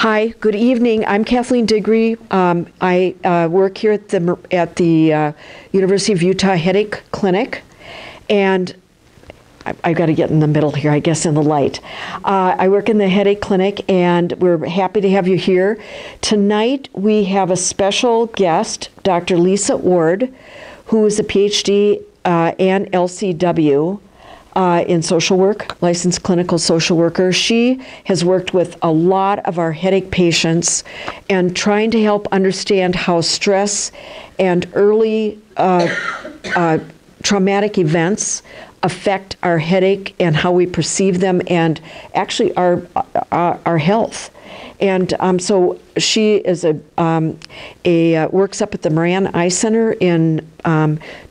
Hi, good evening. I'm Kathleen Diggory. I work here at the University of Utah Headache Clinic, and I've got to get in the middle here, I guess, in the light. I work in the Headache Clinic, and we're happy to have you here. Tonight, we have a special guest, Dr. Lisa Ord, who is a PhD and LCW in social work, licensed clinical social worker. She has worked with a lot of our headache patients and trying to help understand how stress and early traumatic events affect our headache and how we perceive them, and actually our health. And so she is works up at the Moran Eye Center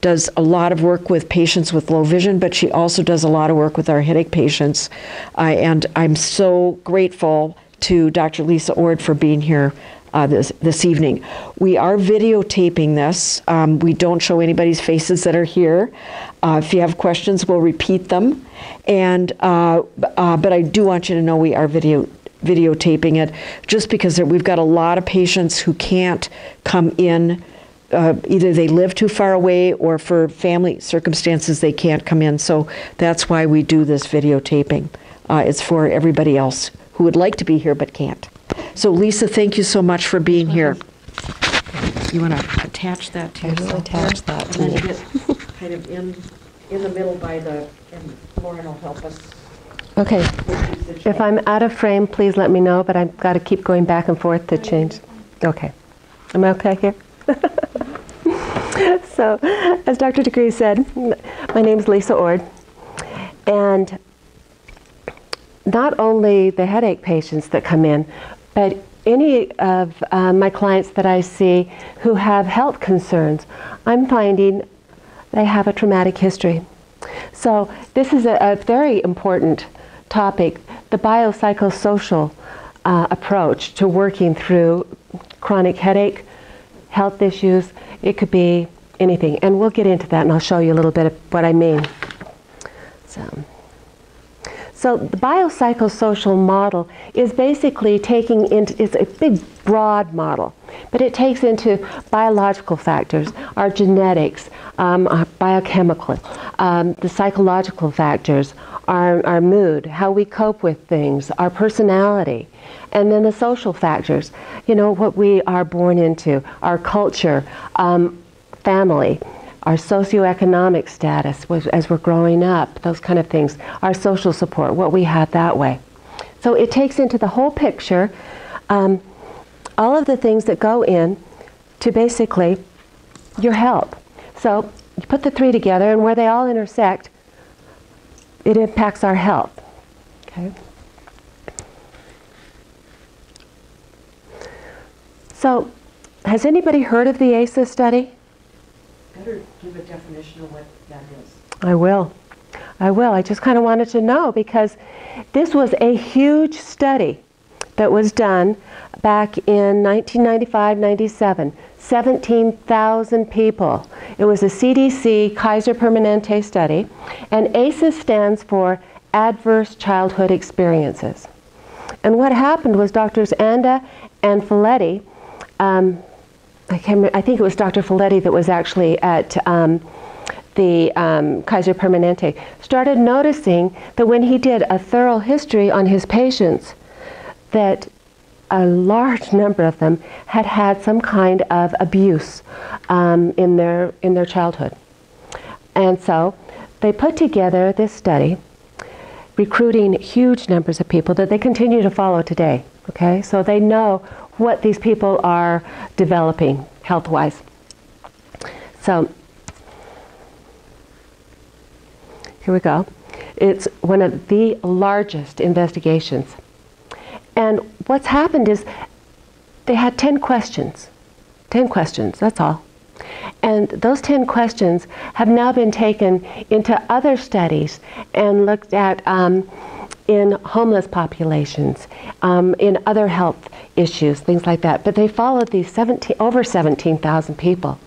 does a lot of work with patients with low vision, but she also does a lot of work with our headache patients. And I'm so grateful to Dr. Lisa Ord for being here this evening. We are videotaping this. We don't show anybody's faces that are here. If you have questions, we'll repeat them. And but I do want you to know we are videotaping it, just because we've got a lot of patients who can't come in. Either they live too far away, or for family circumstances they can't come in. So that's why we do this videotaping. It's for everybody else who would like to be here but can't. So Lisa, thank you so much for being here. You want to attach that to yourself? I will attach that to and me. Then get kind of in the middle and Lauren will help us. Okay. If I'm out of frame, please let me know, but I've got to keep going back and forth to change. Okay. Am I okay here? So, as Dr. Diggory said, my name is Lisa Ord, and not only the headache patients that come in, but any of my clients that I see who have health concerns, I'm finding they have a traumatic history. So this is a very important topic, the biopsychosocial approach to working through chronic headache, health issues. It could be anything, and we'll get into that, and I'll show you a little bit of what I mean. So the biopsychosocial model is basically it's a big, broad model, but it takes into biological factors, our genetics, our biochemical, the psychological factors, our mood, how we cope with things, our personality, and then the social factors, what we are born into, our culture, family, our socioeconomic status as we're growing up, those kind of things, our social support, what we have that way. So it takes into the whole picture all of the things that go in to basically your health. So you put the three together, and where they all intersect, it impacts our health. Okay. So has anybody heard of the ACEs study? Better give a definition of what that is. I will. I just kind of wanted to know, because this was a huge study that was done back in 1995-97. 17,000 people. It was a CDC Kaiser Permanente study, and ACEs stands for Adverse Childhood Experiences. And what happened was Drs. Anda and Folletti, I think it was Dr. Folletti that was actually at the Kaiser Permanente, started noticing that when he did a thorough history on his patients, that a large number of them had had some kind of abuse in their childhood. And so they put together this study, recruiting huge numbers of people that they continue to follow today. Okay, so they know what these people are developing health-wise. So here we go. It's one of the largest investigations. And what's happened is they had 10 questions. 10 questions, that's all. And those 10 questions have now been taken into other studies and looked at in homeless populations, in other health issues, things like that. But they followed these over 17,000 people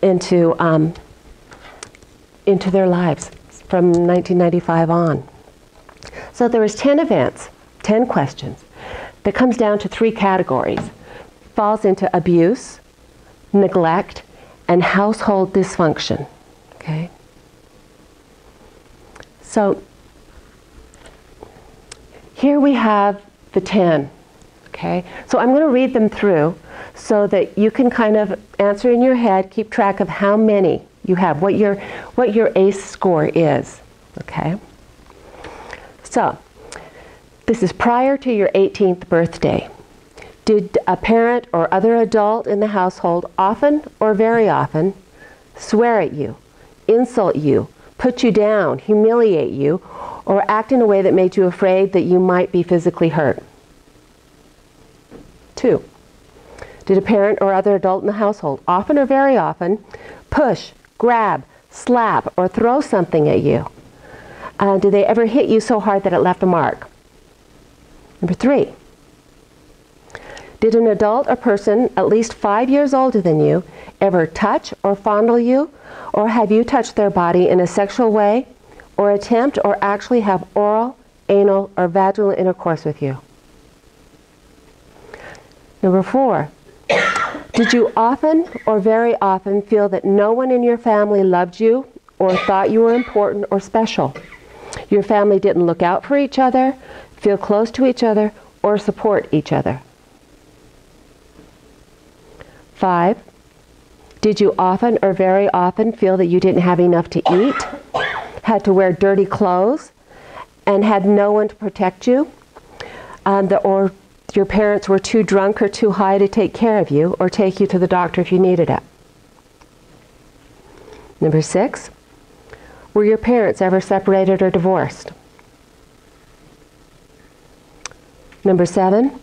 into their lives from 1995 on. So there was 10 events, 10 questions. that comes down to 3 categories. Falls into abuse, neglect, and household dysfunction. Okay? So here we have the 10. Okay? So I'm going to read them through so that you can kind of answer in your head, keep track of how many you have, what your ACE score is. Okay? So this is prior to your 18th birthday. Did a parent or other adult in the household often or very often swear at you, insult you, put you down, humiliate you, or act in a way that made you afraid that you might be physically hurt? 2. Did a parent or other adult in the household often or very often push, grab, slap, or throw something at you? Did they ever hit you so hard that it left a mark? Number 3. Did an adult or person at least 5 years older than you ever touch or fondle you, or have you touched their body in a sexual way, or attempt or actually have oral, anal, or vaginal intercourse with you? Number 4. Did you often or very often feel that no one in your family loved you or thought you were important or special? Your family didn't look out for each other, feel close to each other, or support each other? 5. Did you often or very often feel that you didn't have enough to eat, had to wear dirty clothes, and had no one to protect you, or your parents were too drunk or too high to take care of you or take you to the doctor if you needed it? Number 6. Were your parents ever separated or divorced? Number 7.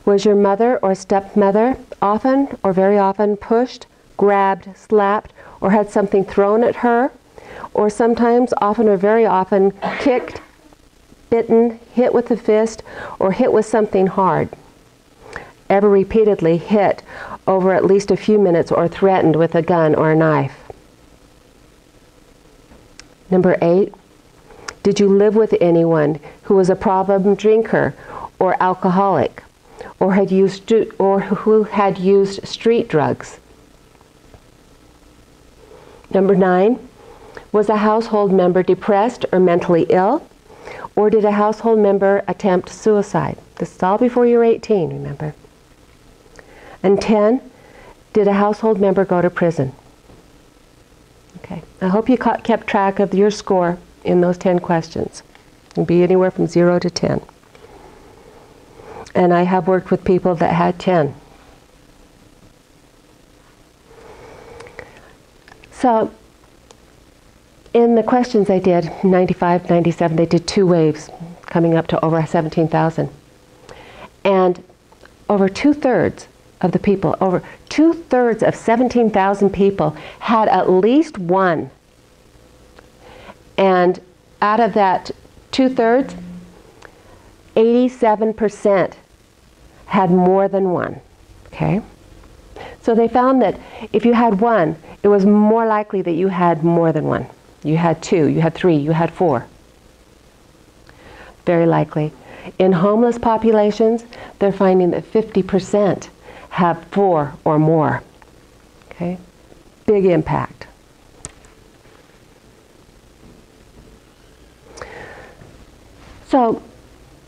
Was your mother or stepmother often or very often pushed, grabbed, slapped, or had something thrown at her? Or sometimes, often or very often, kicked, bitten, hit with a fist, or hit with something hard? Ever repeatedly hit over at least a few minutes or threatened with a gun or a knife? Number 8. Did you live with anyone who was a problem drinker or alcoholic, or who had used street drugs? Number 9. Was a household member depressed or mentally ill, or did a household member attempt suicide? This is all before you're 18, remember. And 10. Did a household member go to prison? Okay. I hope you kept track of your score in those 10 questions. It can be anywhere from 0 to 10. And I have worked with people that had 10. So, in the questions I did, 95, 97, they did 2 waves, coming up to over 17,000. And over 2/3 of the people, over 2/3 of 17,000 people had at least one. And out of that 2/3, 87% had more than one. Okay? So they found that if you had one, it was more likely that you had more than one. You had 2, you had 3, you had 4. Very likely. In homeless populations, they're finding that 50% have 4 or more. Okay? Big impact. So,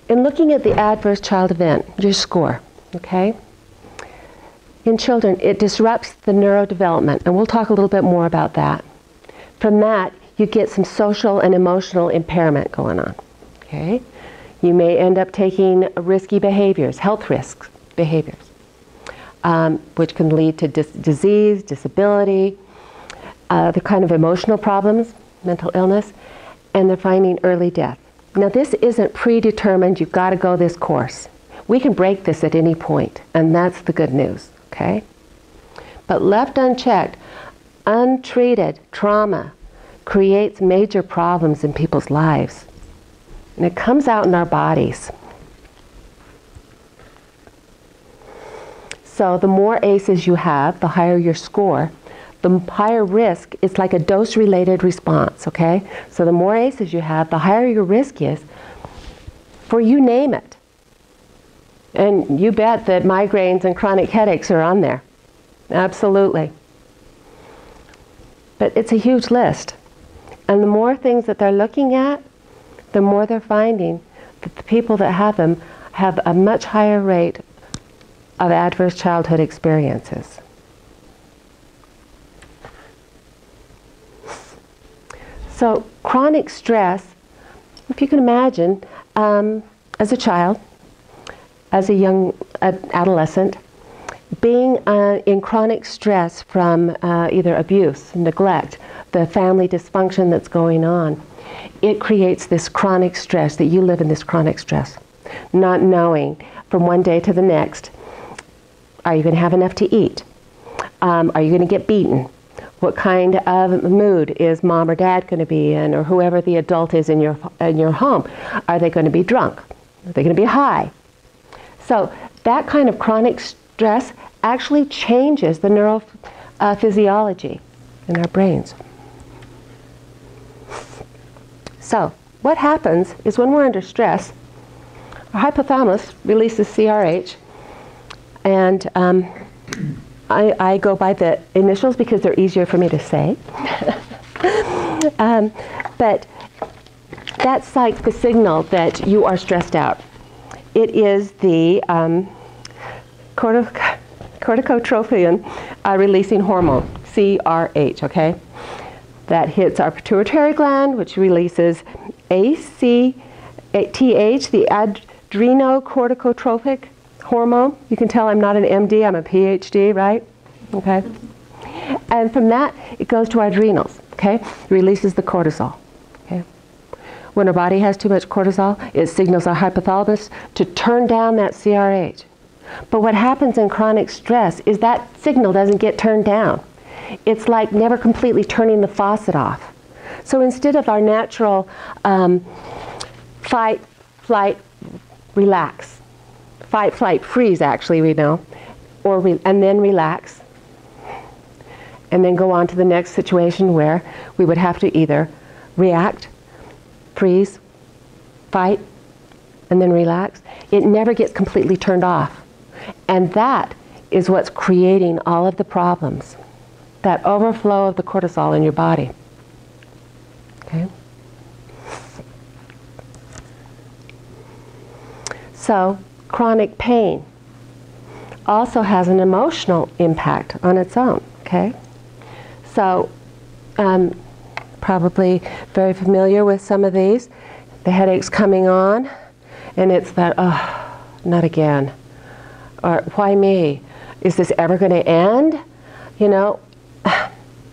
in looking at the adverse child event, your score, okay? In children, it disrupts the neurodevelopment, and we'll talk a little bit more about that. From that, you get some social and emotional impairment going on, okay? You may end up taking risky behaviors, health risks behaviors, which can lead to disease, disability, the kind of emotional problems, mental illness, and they're finding early death. Now this isn't predetermined, you've got to go this course. We can break this at any point, and that's the good news, okay? But left unchecked, untreated trauma creates major problems in people's lives. And it comes out in our bodies. So the more ACEs you have, the higher your score, the higher risk. It's like a dose-related response, okay? So the more ACEs you have, the higher your risk is for you name it. And you bet that migraines and chronic headaches are on there. Absolutely. But it's a huge list. And the more things that they're looking at, the more they're finding that the people that have them have a much higher rate of adverse childhood experiences. So chronic stress, if you can imagine, as a child, as a young adolescent, being in chronic stress from either abuse, neglect, the family dysfunction that's going on, it creates this chronic stress, that you live in this chronic stress, not knowing from one day to the next, are you going to have enough to eat? Are you going to get beaten? What kind of mood is mom or dad going to be in, or whoever the adult is in your home? Are they going to be drunk? Are they going to be high? So that kind of chronic stress actually changes the neurophysiology in our brains. So what happens is when we're under stress, our hypothalamus releases CRH, and I go by the initials because they're easier for me to say. But that's like the signal that you are stressed out. It is the corticotrophin releasing hormone, CRH, okay? That hits our pituitary gland, which releases ACTH, the adrenocorticotropic hormone. You can tell I'm not an MD, I'm a PhD, right? Okay. And from that, it goes to our adrenals, okay? It releases the cortisol, okay? When our body has too much cortisol, it signals our hypothalamus to turn down that CRH. But what happens in chronic stress is that signal doesn't get turned down. It's like never completely turning the faucet off. So instead of our natural fight, flight, relax, fight, flight, freeze, actually, we know, and then relax, and then go on to the next situation where we would have to either react, freeze, fight, and then relax. It never gets completely turned off. And that is what's creating all of the problems, that overflow of the cortisol in your body. Okay? So, chronic pain also has an emotional impact on its own, okay? So, probably very familiar with some of these. The headache's coming on, and it's that, oh, not again. Or, why me? Is this ever going to end? You know,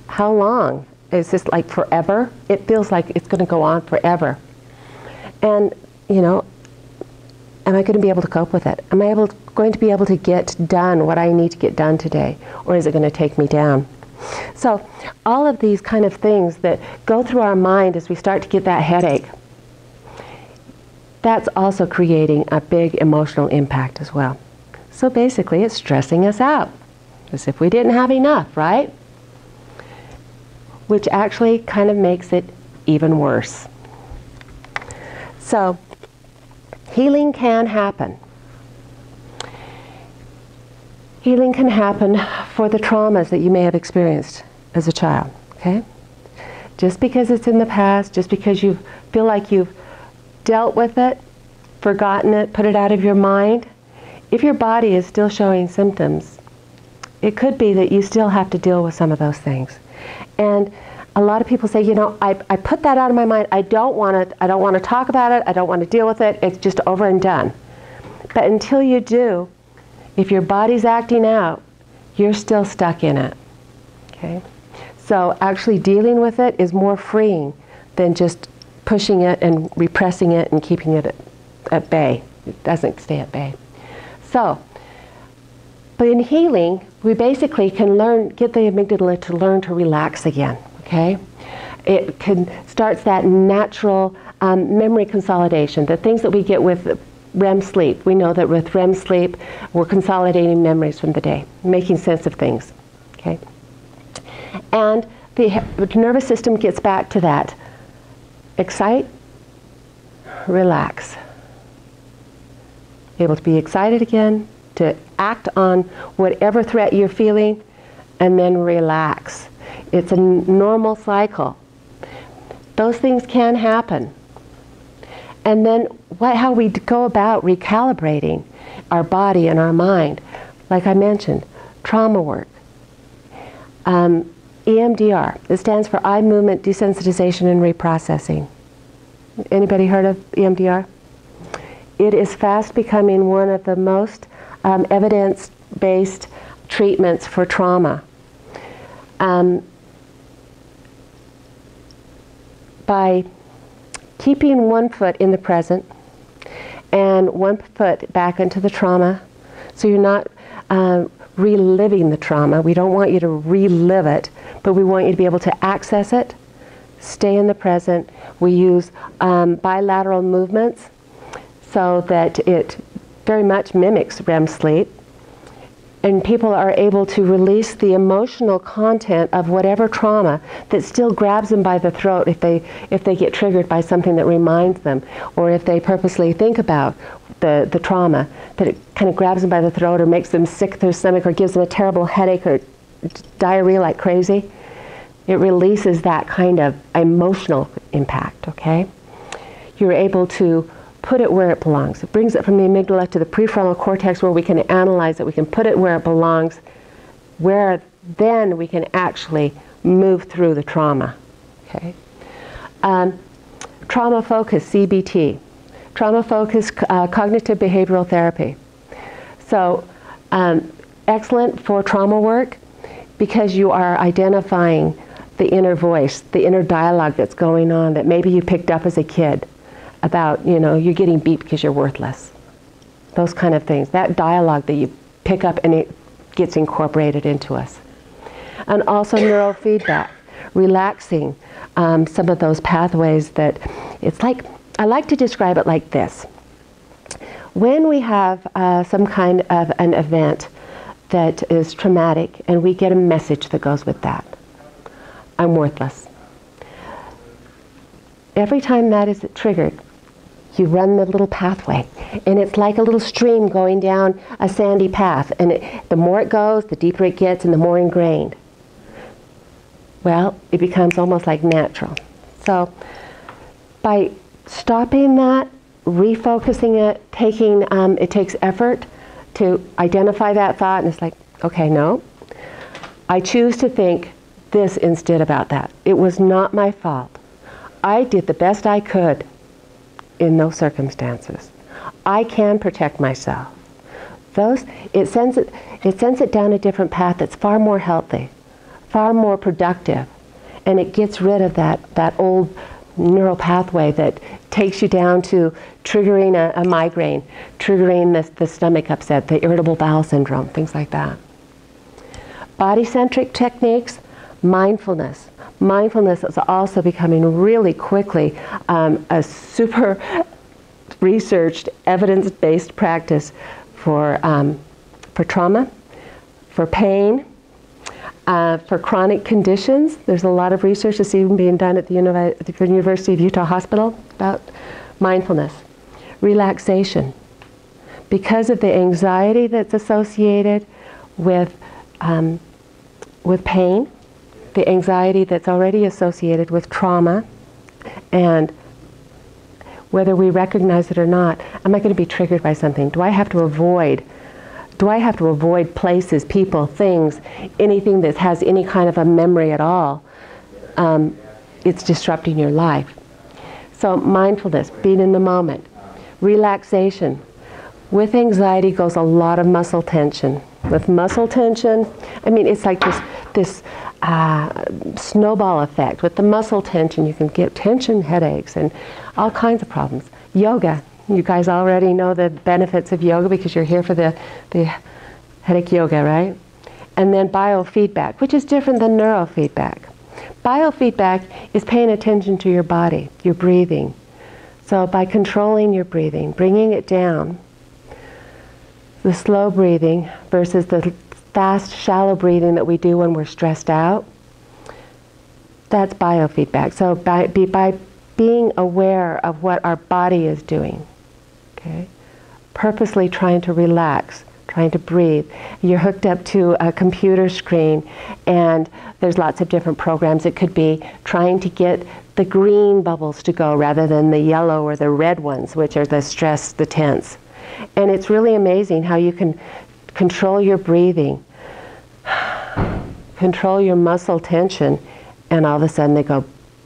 how long? Is this like forever? It feels like it's going to go on forever. And, you know, am I going to be able to cope with it? Am I going to be able to get done what I need to get done today? Or is it going to take me down? So all of these kind of things that go through our mind as we start to get that headache, that's also creating a big emotional impact as well. So basically it's stressing us out, as if we didn't have enough, right? Which actually kind of makes it even worse. So healing can happen. Healing can happen for the traumas that you may have experienced as a child, okay? Just because it's in the past, just because you feel like you've dealt with it, forgotten it, put it out of your mind, if your body is still showing symptoms, it could be that you still have to deal with some of those things. And a lot of people say, you know, I put that out of my mind. I don't want to talk about it. I don't want to deal with it. It's just over and done. But until you do, if your body's acting out, you're still stuck in it. Okay? So actually dealing with it is more freeing than just pushing it and repressing it and keeping it at bay. It doesn't stay at bay. So, but in healing, we basically can get the amygdala to learn to relax again. Okay? It starts that natural memory consolidation, the things that we get with REM sleep. We know that with REM sleep, we're consolidating memories from the day, making sense of things. Okay? And the nervous system gets back to that. Excite, relax. able to be excited again, to act on whatever threat you're feeling, and then relax. It's a normal cycle. Those things can happen. And then how we go about recalibrating our body and our mind, like I mentioned, trauma work. EMDR, it stands for Eye Movement Desensitization and Reprocessing. Anybody heard of EMDR? It is fast becoming one of the most evidence-based treatments for trauma. By keeping one foot in the present and one foot back into the trauma, so you're not reliving the trauma. We don't want you to relive it, but we want you to be able to access it, stay in the present. We use bilateral movements so that it very much mimics REM sleep. And people are able to release the emotional content of whatever trauma that still grabs them by the throat if they get triggered by something that reminds them, or if they purposely think about the trauma, that it kind of grabs them by the throat or makes them sick to their stomach or gives them a terrible headache or diarrhea like crazy. It releases that kind of emotional impact, okay? You're able to put it where it belongs. It brings it from the amygdala to the prefrontal cortex where we can analyze it. We can put it where it belongs, where then we can actually move through the trauma. Okay. Trauma focus, CBT. Trauma focused cognitive behavioral therapy. So excellent for trauma work because you are identifying the inner voice, the inner dialogue that's going on that maybe you picked up as a kid about, you're getting beat because you're worthless. Those kind of things. That dialogue that you pick up and it gets incorporated into us. And also neurofeedback, relaxing some of those pathways that it's like, I like to describe it like this. When we have some kind of an event that is traumatic and we get a message that goes with that, I'm worthless. Every time that is triggered, you run the little pathway, and it's like a little stream going down a sandy path, and the more it goes, the deeper it gets and the more ingrained. Well, it becomes almost like natural. So by stopping that, refocusing it, it takes effort to identify that thought, and it's like, okay, no, I choose to think this instead about that. It was not my fault. I did the best I could in those circumstances. I can protect myself. It sends it down a different path that's far more healthy, far more productive, and it gets rid of that old neural pathway that takes you down to triggering a migraine, triggering the stomach upset, the irritable bowel syndrome, things like that. Body-centric techniques, mindfulness. Mindfulness is also becoming really quickly a super researched, evidence-based practice for trauma, for pain, for chronic conditions. There's a lot of research that's even being done at the University of Utah Hospital about mindfulness. Relaxation. Because of the anxiety that's associated with pain, the anxiety that's already associated with trauma, and whether we recognize it or not, am I going to be triggered by something? Do I have to avoid places, people, things, anything that has any kind of a memory at all? It's disrupting your life. So mindfulness, being in the moment. Relaxation. With anxiety goes a lot of muscle tension. With muscle tension, it's like this snowball effect. With the muscle tension, you can get tension headaches and all kinds of problems. Yoga. You guys already know the benefits of yoga because you're here for the headache yoga, right? And then biofeedback, which is different than neurofeedback. Biofeedback is paying attention to your body, your breathing. So by controlling your breathing, bringing it down, the slow breathing versus the fast, shallow breathing that we do when we're stressed out, that's biofeedback. So by being aware of what our body is doing, okay? purposely trying to relax, trying to breathe. You're hooked up to a computer screen, and there's lots of different programs. It could be trying to get the green bubbles to go rather than the yellow or the red ones, which are the stress, the tense. And it's really amazing how you can control your breathing, control your muscle tension, and all of a sudden they go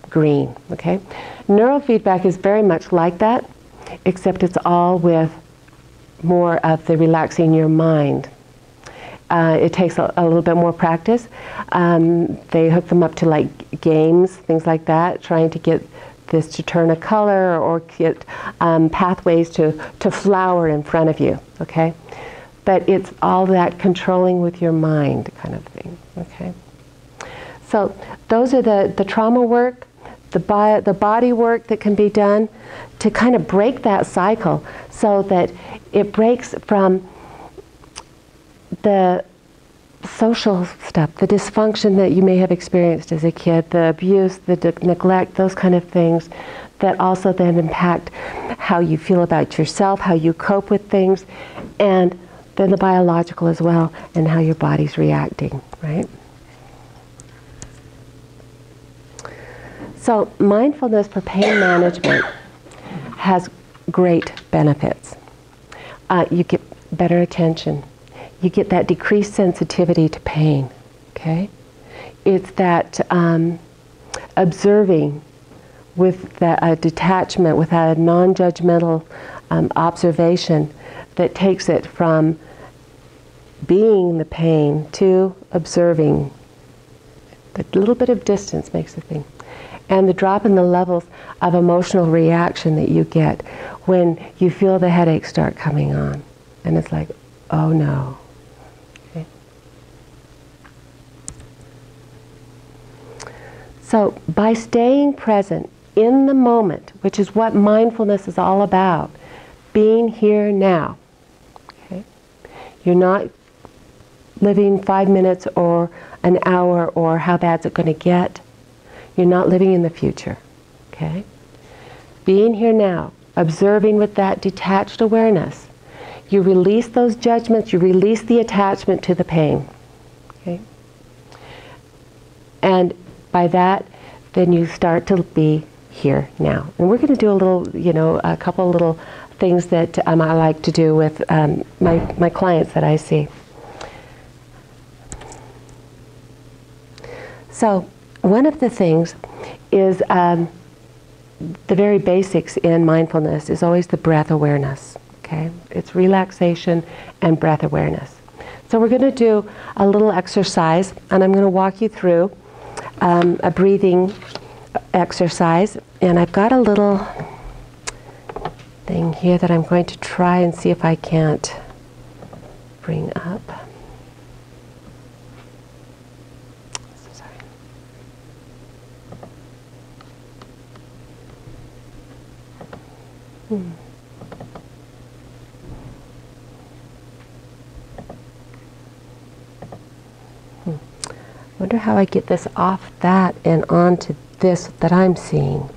green, okay? Neurofeedback is very much like that, except it's all with more of the relaxing your mind. It takes a little bit more practice. They hook them up to like games, things like that, trying to get this to turn a color or get pathways to flower in front of you, okay? But it's all that controlling with your mind kind of thing, okay? So those are the trauma work, the body work that can be done to kind of break that cycle so that it breaks from the social stuff, the dysfunction that you may have experienced as a kid, the abuse, the neglect, those kind of things that also then impact how you feel about yourself, how you cope with things, and then the biological as well, and how your body's reacting, right? So mindfulness for pain management has great benefits. You get better attention. You get that decreased sensitivity to pain, okay? It's that observing with that detachment, with a non-judgmental observation that takes it from being the pain to observing. A little bit of distance makes a thing. And the drop in the levels of emotional reaction that you get when you feel the headache start coming on. And it's like, oh no. Okay. So by staying present in the moment, which is what mindfulness is all about, being here now. Okay? You're not living 5 minutes or an hour or how bad's it going to get. You're not living in the future, okay? Being here now, observing with that detached awareness, you release those judgments, you release the attachment to the pain, okay? And by that, then you start to be here now. And we're going to do a little, a couple little things that I like to do with my clients that I see. So, one of the things is the very basics in mindfulness is always the breath awareness, okay? It's relaxation and breath awareness. So we're going to do a little exercise, and I'm going to walk you through a breathing exercise. And I've got a little thing here that I'm going to try and see if I can't bring up. Wonder how I get this off that and onto this that I'm seeing.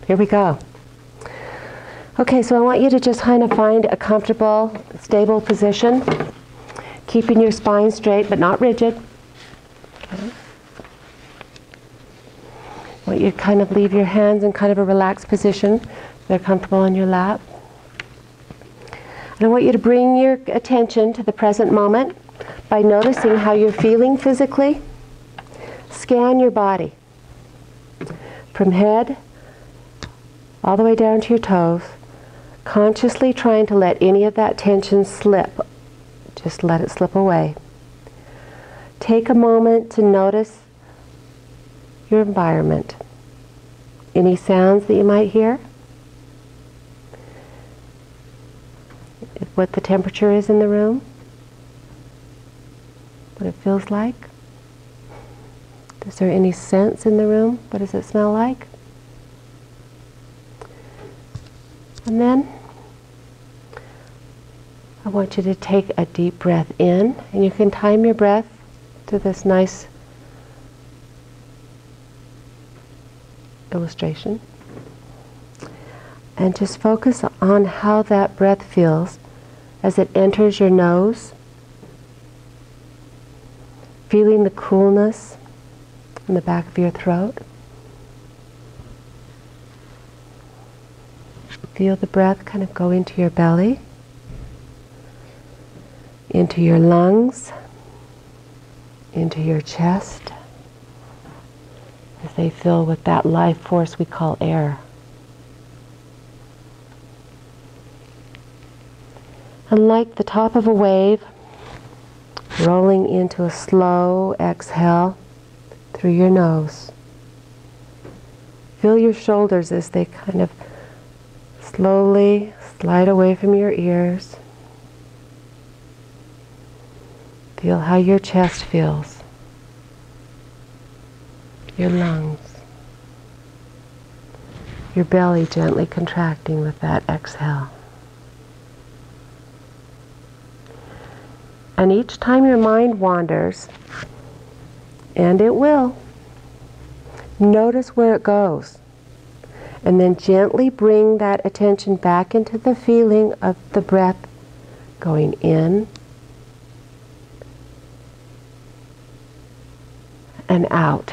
Here we go. Okay, so I want you to just kind of find a comfortable, stable position, keeping your spine straight but not rigid. Okay. I want you to kind of leave your hands in kind of a relaxed position. They're comfortable on your lap. And I want you to bring your attention to the present moment by noticing how you're feeling physically. Scan your body from head all the way down to your toes, consciously trying to let any of that tension slip. Just let it slip away. Take a moment to notice your environment. Any sounds that you might hear? What the temperature is in the room? What it feels like? Is there any scents in the room? What does it smell like? And then I want you to take a deep breath in, and you can time your breath to this nice illustration. And just focus on how that breath feels as it enters your nose, feeling the coolness in the back of your throat. Feel the breath kind of go into your belly, into your lungs, into your chest, as they fill with that life force we call air. And like the top of a wave, rolling into a slow exhale through your nose. Feel your shoulders as they kind of slowly slide away from your ears. Feel how your chest feels, your lungs, your belly gently contracting with that exhale. And each time your mind wanders, and it will, notice where it goes. And then gently bring that attention back into the feeling of the breath going in and out.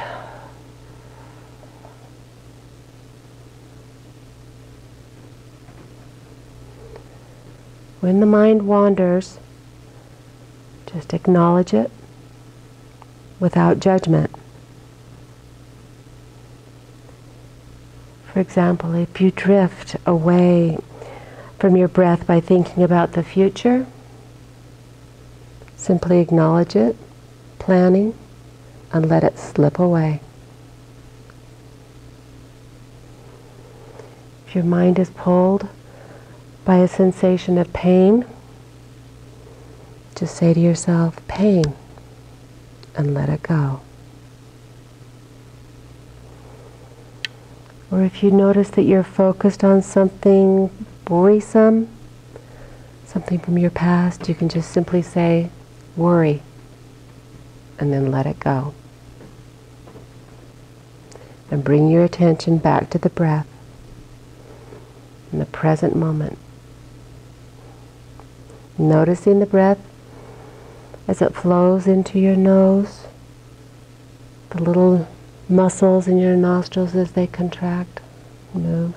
When the mind wanders, just acknowledge it without judgment. For example, if you drift away from your breath by thinking about the future, simply acknowledge it, planning, and let it slip away. If your mind is pulled by a sensation of pain, just say to yourself, pain, and let it go. Or if you notice that you're focused on something worrisome, something from your past, you can just simply say, worry, and then let it go. And bring your attention back to the breath in the present moment. Noticing the breath as it flows into your nose, the little muscles in your nostrils as they contract, move.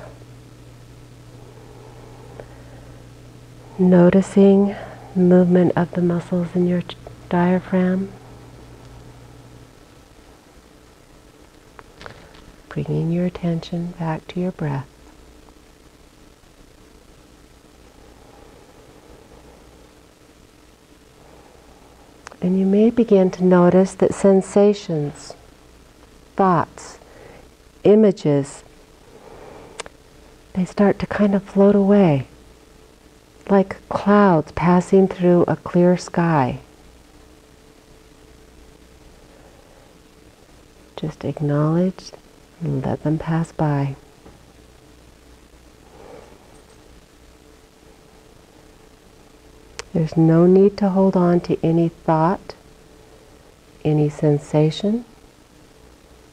Noticing movement of the muscles in your diaphragm. Bringing your attention back to your breath. And you may begin to notice that sensations, thoughts, images, they start to kind of float away, like clouds passing through a clear sky. Just acknowledge and let them pass by. There's no need to hold on to any thought, any sensation.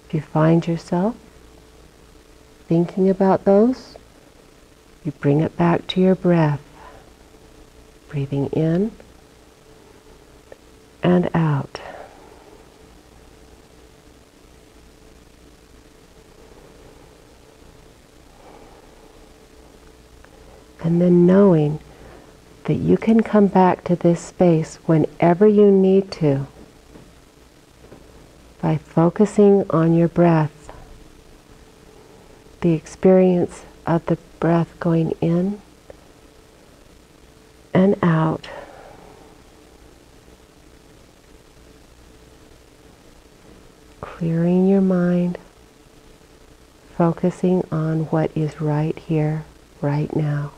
If you find yourself thinking about those, you bring it back to your breath, breathing in and out. And then knowing that you can come back to this space whenever you need to by focusing on your breath, the experience of the breath going in and out. Clearing your mind, focusing on what is right here, right now.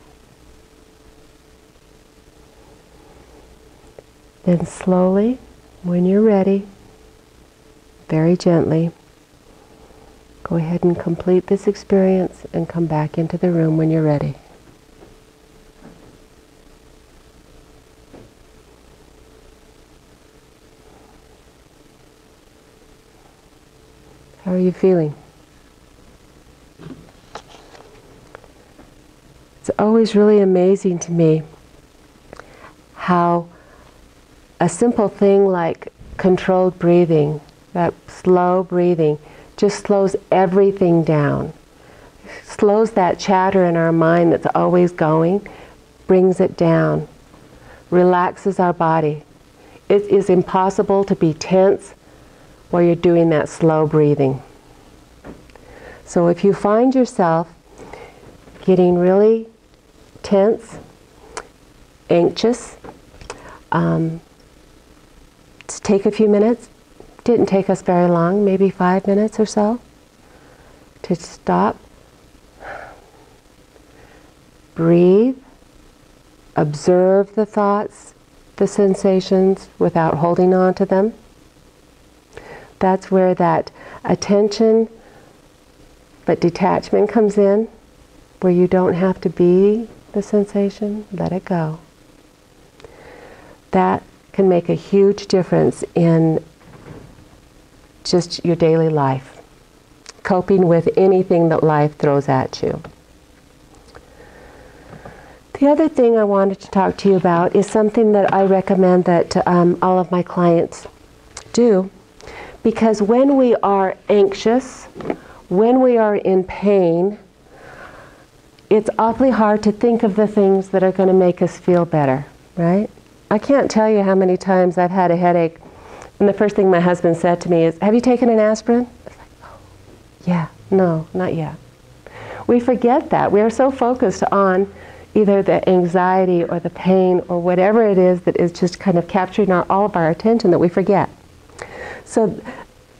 Then slowly, when you're ready, very gently. Go ahead and complete this experience and come back into the room when you're ready. How are you feeling? It's always really amazing to me how a simple thing like controlled breathing, that slow breathing, just slows everything down. Slows that chatter in our mind that's always going, brings it down, relaxes our body. It is impossible to be tense while you're doing that slow breathing. So if you find yourself getting really tense, anxious, take a few minutes. Didn't take us very long, maybe 5 minutes or so, to stop, breathe, observe the thoughts, the sensations without holding on to them. That's where that attention but detachment comes in, where you don't have to be the sensation, let it go. That can make a huge difference in just your daily life, coping with anything that life throws at you. The other thing I wanted to talk to you about is something that I recommend that all of my clients do, because when we are anxious, when we are in pain, it's awfully hard to think of the things that are going to make us feel better, right? I can't tell you how many times I've had a headache, and the first thing my husband said to me is, "Have you taken an aspirin?" I was like, "Oh, yeah, no, not yet." We forget that. We are so focused on either the anxiety or the pain or whatever it is that is just kind of capturing all of our attention that we forget. So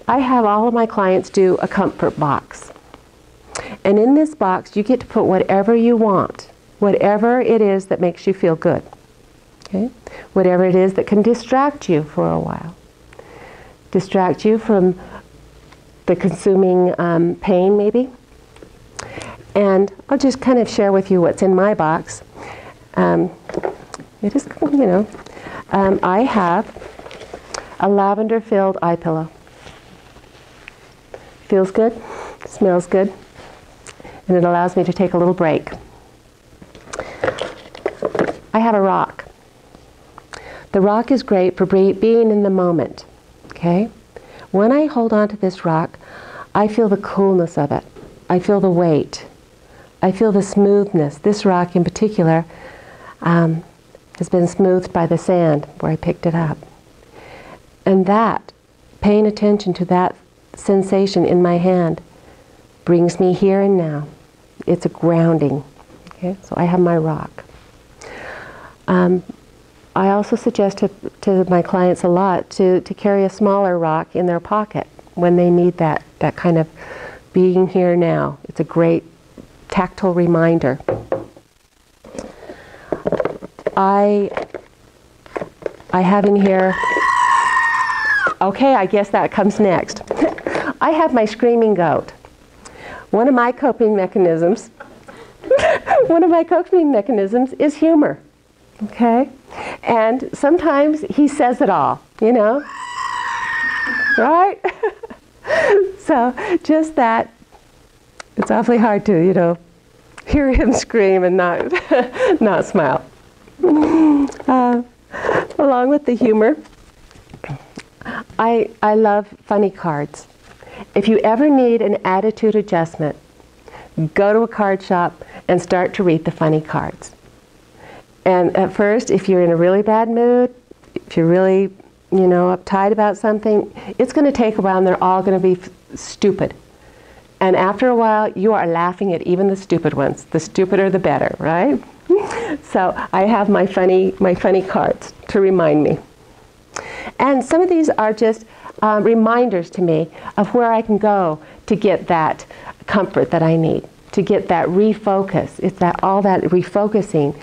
I have all of my clients do a comfort box. And in this box, you get to put whatever you want, whatever it is that makes you feel good. Okay? Whatever it is that can distract you for a while. Distract you from the consuming pain, maybe. And I'll just kind of share with you what's in my box. It is, I have a lavender-filled eye pillow. Feels good, smells good, and it allows me to take a little break. I have a rock. The rock is great for being in the moment, okay? When I hold on to this rock, I feel the coolness of it. I feel the weight. I feel the smoothness. This rock in particular has been smoothed by the sand where I picked it up. And that, paying attention to that sensation in my hand, brings me here and now. It's a grounding. Okay? So I have my rock. I also suggest to my clients a lot to carry a smaller rock in their pocket when they need that kind of being here now. It's a great tactile reminder. I have in here, okay, I guess that comes next. I have my screaming goat. One of my coping mechanisms is humor. Okay? And sometimes he says it all, right? So just that, it's awfully hard to, hear him scream and not smile. Along with the humor, I love funny cards. If you ever need an attitude adjustment, go to a card shop and start to read the funny cards. And at first, if you're in a really bad mood, if you're really, uptight about something, it's going to take a while and they're all going to be stupid. And after a while, you are laughing at even the stupid ones. The stupider the better, right? So I have my funny cards to remind me. And some of these are just reminders to me of where I can go to get that comfort that I need, to get that refocus. It's all that refocusing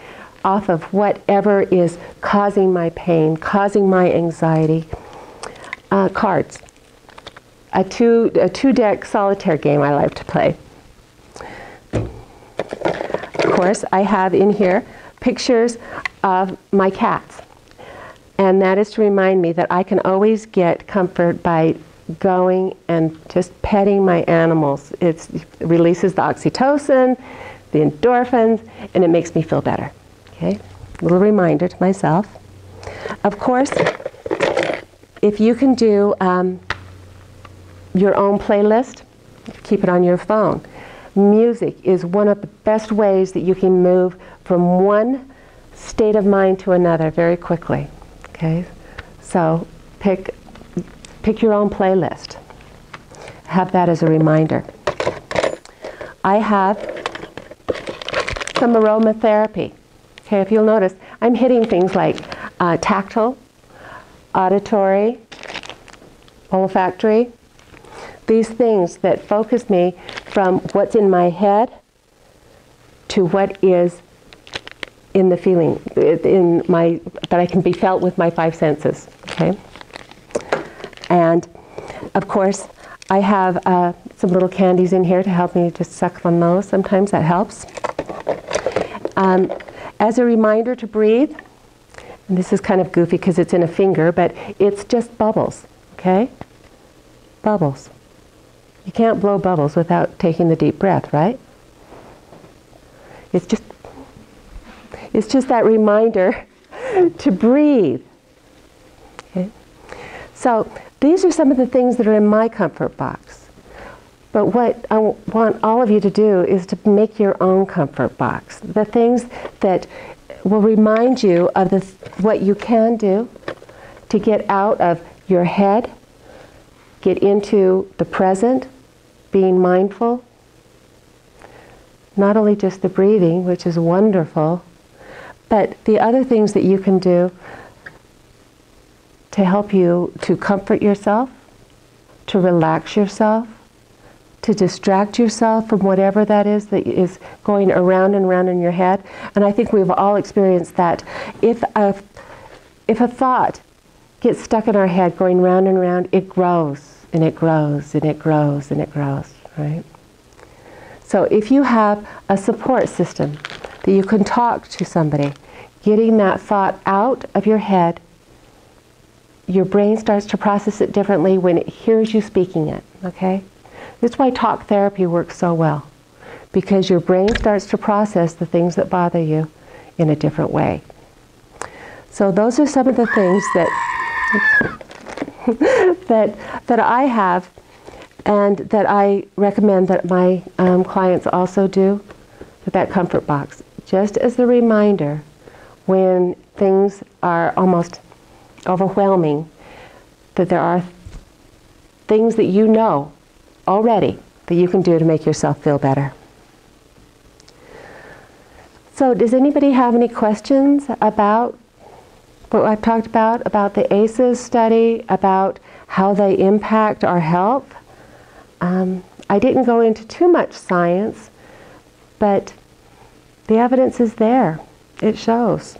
off of whatever is causing my pain, causing my anxiety. Cards. a two-deck solitaire game I like to play. Of course, I have in here pictures of my cats. And that is to remind me that I can always get comfort by going and just petting my animals. It releases the oxytocin, the endorphins, and it makes me feel better. Okay? A little reminder to myself. Of course, if you can do your own playlist, keep it on your phone. Music is one of the best ways that you can move from one state of mind to another very quickly. Okay, so pick your own playlist. Have that as a reminder. I have some aromatherapy. Okay, if you'll notice, I'm hitting things like tactile, auditory, olfactory. These things that focus me from what's in my head to what is in the feeling, that I can be felt with my five senses. Okay, and of course I have some little candies in here to help me just suck on those. Sometimes that helps. As a reminder to breathe, and this is kind of goofy because it's in a finger, but it's just bubbles. Okay, bubbles. You can't blow bubbles without taking the deep breath, right? It's just that reminder to breathe. Okay? So these are some of the things that are in my comfort box. But what I want all of you to do is to make your own comfort box. The things that will remind you of what you can do to get out of your head, get into the present, being mindful. Not only just the breathing, which is wonderful, but the other things that you can do to help you to comfort yourself, to relax yourself, to distract yourself from whatever that is going around and around in your head. And I think we've all experienced that. If a thought gets stuck in our head going round and round, it grows and it grows and it grows and it grows, right? So if you have a support system that you can talk to somebody, getting that thought out of your head, your brain starts to process it differently when it hears you speaking it, okay? That's why talk therapy works so well, because your brain starts to process the things that bother you in a different way. So those are some of the things that that I have and that I recommend that my clients also do with that comfort box. Just as a reminder, when things are almost overwhelming, that there are things that you know already that you can do to make yourself feel better. So does anybody have any questions about what I've talked about the ACEs study, about how they impact our health? I didn't go into too much science, but the evidence is there. It shows.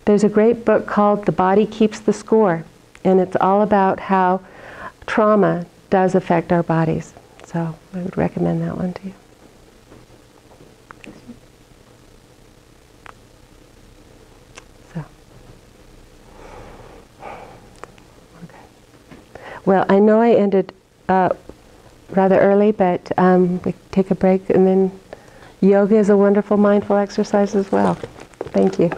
There's a great book called The Body Keeps the Score, and it's all about how trauma does affect our bodies. So I would recommend that one to you. So, okay. Well, I know I ended rather early, but we take a break, and then yoga is a wonderful mindful exercise as well. Thank you.